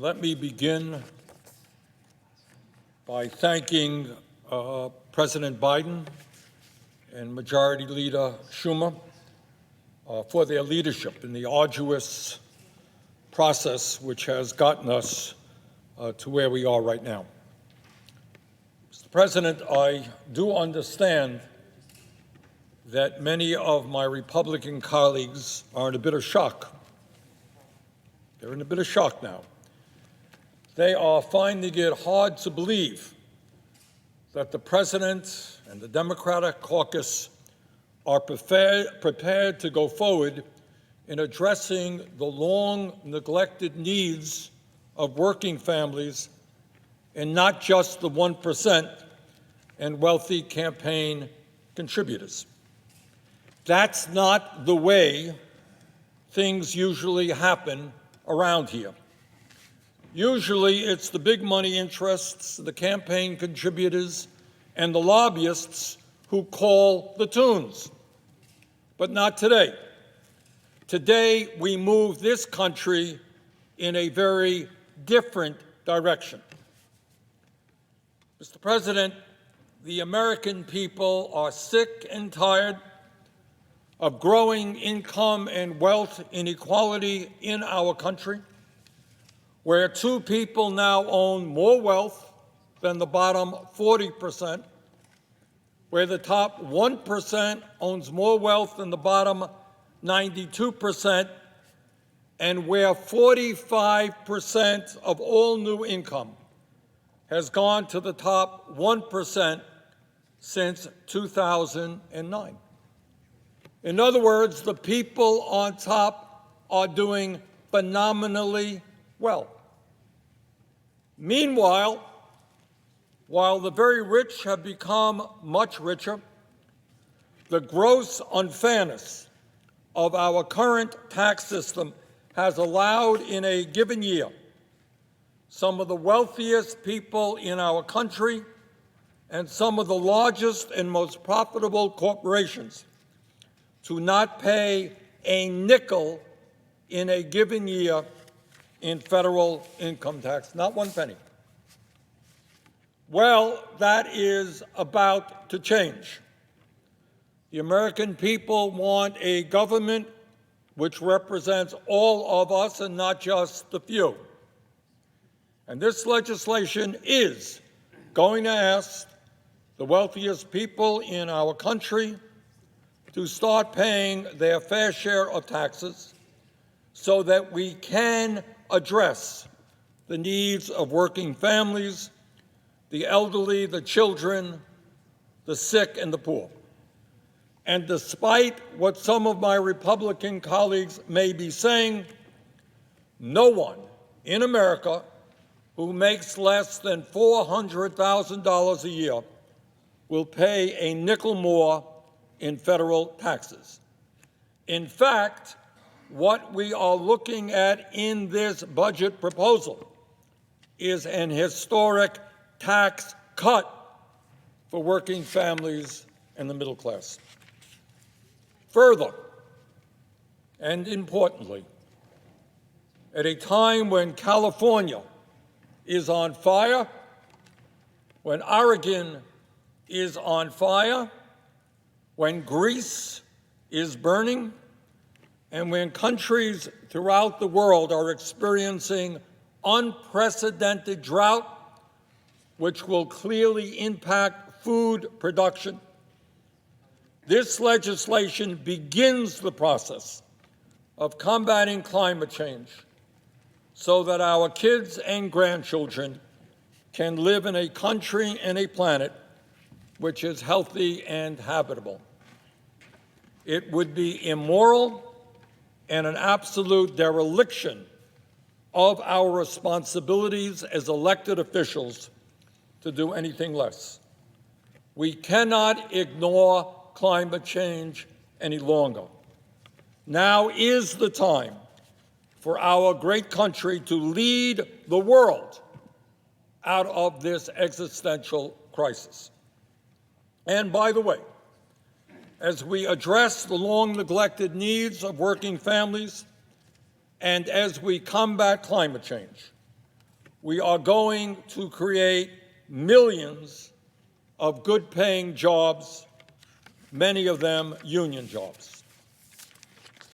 Let me begin by thanking President Biden and Majority Leader Schumer for their leadership in the arduous process which has gotten us to where we are right now. Mr. President, I do understand that many of my Republican colleagues are in a bit of shock. They're in a bit of shock now. They are finding it hard to believe that the President and the Democratic caucus are prepared to go forward in addressing the long-neglected needs of working families and not just the 1% and wealthy campaign contributors. That's not the way things usually happen around here. Usually it's the big money interests, the campaign contributors, and the lobbyists who call the tunes. But not today. Today we move this country in a very different direction. Mr. President, the American people are sick and tired of growing income and wealth inequality in our country, where two people now own more wealth than the bottom 40%, where the top 1% owns more wealth than the bottom 92%, and where 45% of all new income has gone to the top 1% since 2009. In other words, the people on top are doing phenomenally well. Meanwhile, while the very rich have become much richer, the gross unfairness of our current tax system has allowed in a given year some of the wealthiest people in our country and some of the largest and most profitable corporations to not pay a nickel in a given year in federal income tax, not one penny. Well, that is about to change. The American people want a government which represents all of us and not just the few. And this legislation is going to ask the wealthiest people in our country to start paying their fair share of taxes so that we can address the needs of working families, the elderly, the children, the sick, and the poor. And despite what some of my Republican colleagues may be saying, no one in America who makes less than $400,000 a year will pay a nickel more in federal taxes. In fact, what we are looking at in this budget proposal is an historic tax cut for working families and the middle class. Further, and importantly, at a time when California is on fire, when Oregon is on fire, when Greece is burning, and when countries throughout the world are experiencing unprecedented drought, which will clearly impact food production, this legislation begins the process of combating climate change so that our kids and grandchildren can live in a country and a planet which is healthy and habitable. It would be immoral and an absolute dereliction of our responsibilities as elected officials to do anything less. We cannot ignore climate change any longer. Now is the time for our great country to lead the world out of this existential crisis. And by the way, as we address the long-neglected needs of working families and as we combat climate change, we are going to create millions of good-paying jobs, many of them union jobs.